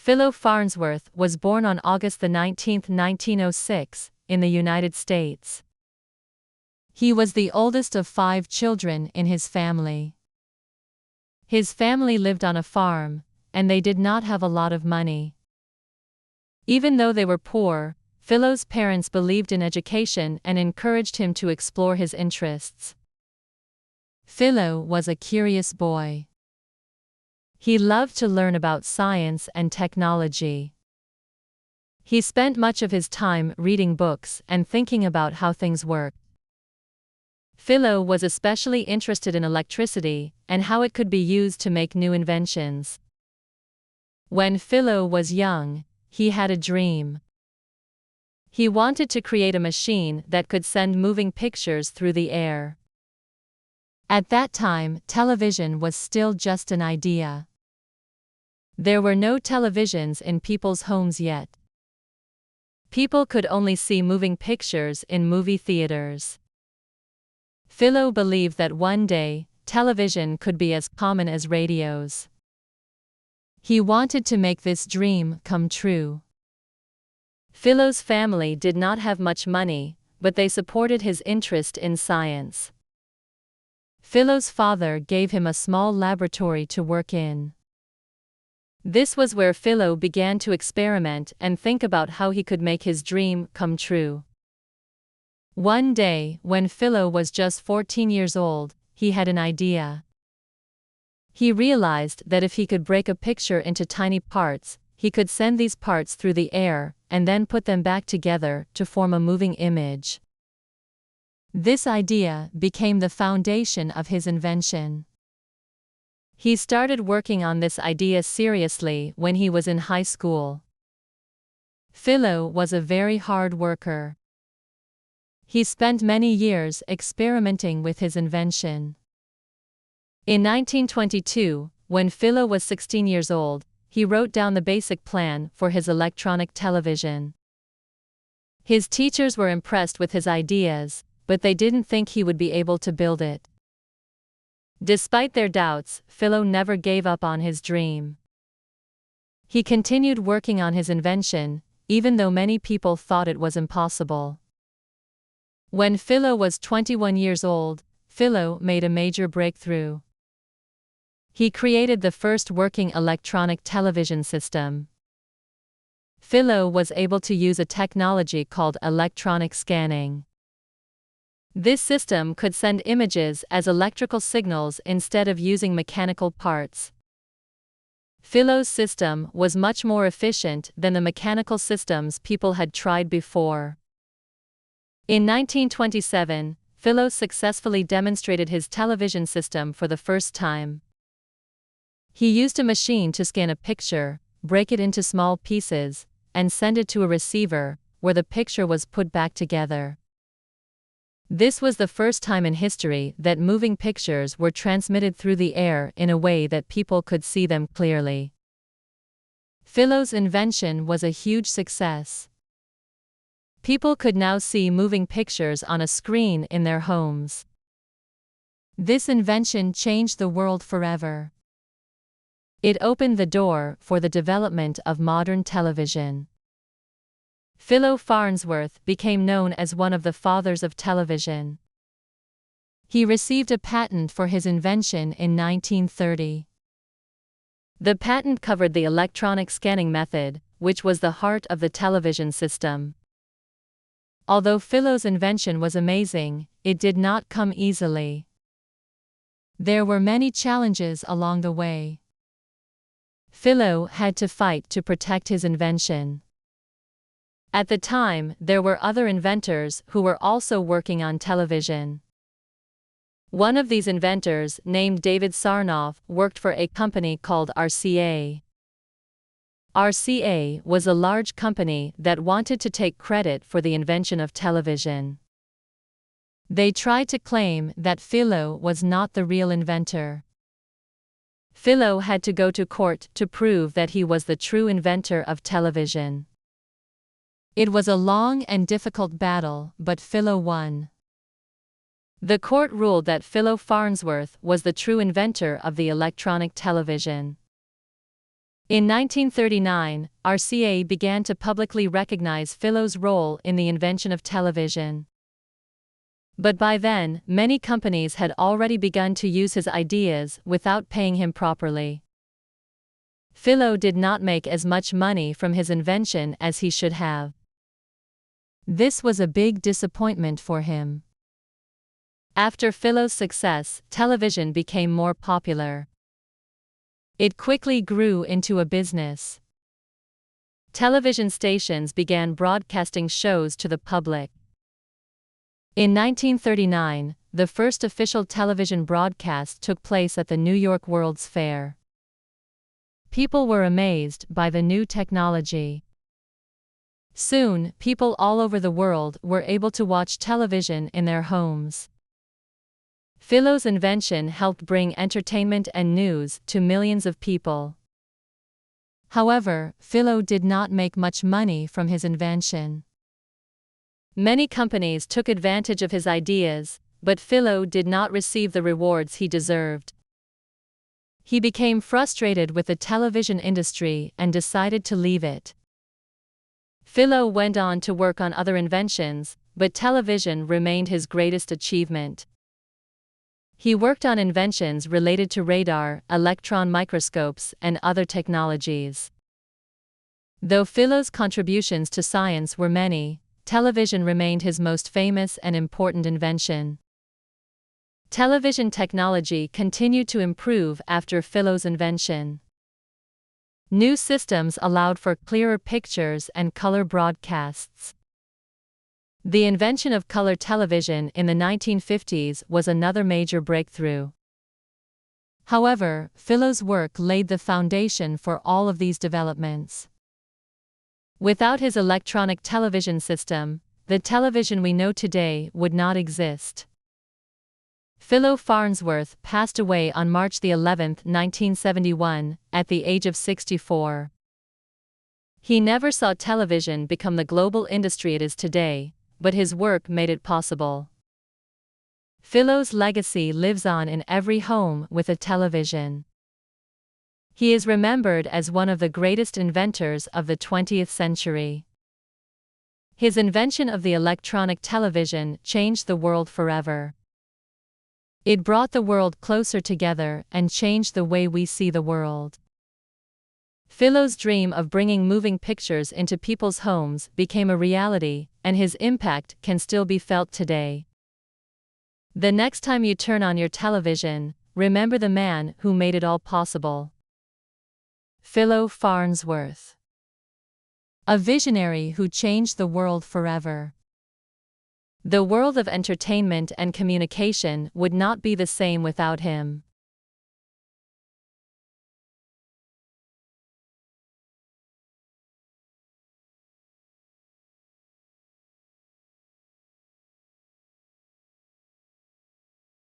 Philo Farnsworth was born on August 19, 1906, in the United States. He was the oldest of 5 children in his family. His family lived on a farm, and they did not have a lot of money. Even though they were poor, Philo's parents believed in education and encouraged him to explore his interests. Philo was a curious boy. He loved to learn about science and technology. He spent much of his time reading books and thinking about how things worked. Philo was especially interested in electricity and how it could be used to make new inventions. When Philo was young, he had a dream. He wanted to create a machine that could send moving pictures through the air. At that time, television was still just an idea. There were no televisions in people's homes yet. People could only see moving pictures in movie theaters. Philo believed that one day, television could be as common as radios. He wanted to make this dream come true. Philo's family did not have much money, but they supported his interest in science. Philo's father gave him a small laboratory to work in. This was where Philo began to experiment and think about how he could make his dream come true. One day, when Philo was just 14 years old, he had an idea. He realized that if he could break a picture into tiny parts, he could send these parts through the air and then put them back together to form a moving image. This idea became the foundation of his invention. He started working on this idea seriously when he was in high school. Philo was a very hard worker. He spent many years experimenting with his invention. In 1922, when Philo was 16 years old, he wrote down the basic plan for his electronic television. His teachers were impressed with his ideas, but they didn't think he would be able to build it. Despite their doubts, Philo never gave up on his dream. He continued working on his invention, even though many people thought it was impossible. When Philo was 21 years old, Philo made a major breakthrough. He created the first working electronic television system. Philo was able to use a technology called electronic scanning. This system could send images as electrical signals instead of using mechanical parts. Philo's system was much more efficient than the mechanical systems people had tried before. In 1927, Philo successfully demonstrated his television system for the first time. He used a machine to scan a picture, break it into small pieces, and send it to a receiver, where the picture was put back together. This was the first time in history that moving pictures were transmitted through the air in a way that people could see them clearly. Philo's invention was a huge success. People could now see moving pictures on a screen in their homes. This invention changed the world forever. It opened the door for the development of modern television. Philo Farnsworth became known as one of the fathers of television. He received a patent for his invention in 1930. The patent covered the electronic scanning method, which was the heart of the television system. Although Philo's invention was amazing, it did not come easily. There were many challenges along the way. Philo had to fight to protect his invention. At the time, there were other inventors who were also working on television. One of these inventors, named David Sarnoff, worked for a company called RCA. RCA was a large company that wanted to take credit for the invention of television. They tried to claim that Philo was not the real inventor. Philo had to go to court to prove that he was the true inventor of television. It was a long and difficult battle, but Philo won. The court ruled that Philo Farnsworth was the true inventor of the electronic television. In 1939, RCA began to publicly recognize Philo's role in the invention of television. But by then, many companies had already begun to use his ideas without paying him properly. Philo did not make as much money from his invention as he should have. This was a big disappointment for him. After Philo's success, television became more popular. It quickly grew into a business. Television stations began broadcasting shows to the public. In 1939, the first official television broadcast took place at the New York World's Fair. People were amazed by the new technology. Soon, people all over the world were able to watch television in their homes. Philo's invention helped bring entertainment and news to millions of people. However, Philo did not make much money from his invention. Many companies took advantage of his ideas, but Philo did not receive the rewards he deserved. He became frustrated with the television industry and decided to leave it. Philo went on to work on other inventions, but television remained his greatest achievement. He worked on inventions related to radar, electron microscopes, and other technologies. Though Philo's contributions to science were many, television remained his most famous and important invention. Television technology continued to improve after Philo's invention. New systems allowed for clearer pictures and color broadcasts. The invention of color television in the 1950s was another major breakthrough. However, Philo's work laid the foundation for all of these developments. Without his electronic television system, the television we know today would not exist. Philo Farnsworth passed away on March 11, 1971, at the age of 64. He never saw television become the global industry it is today, but his work made it possible. Philo's legacy lives on in every home with a television. He is remembered as one of the greatest inventors of the 20th century. His invention of the electronic television changed the world forever. It brought the world closer together and changed the way we see the world. Philo's dream of bringing moving pictures into people's homes became a reality, and his impact can still be felt today. The next time you turn on your television, remember the man who made it all possible. Philo Farnsworth. A visionary who changed the world forever. The world of entertainment and communication would not be the same without him.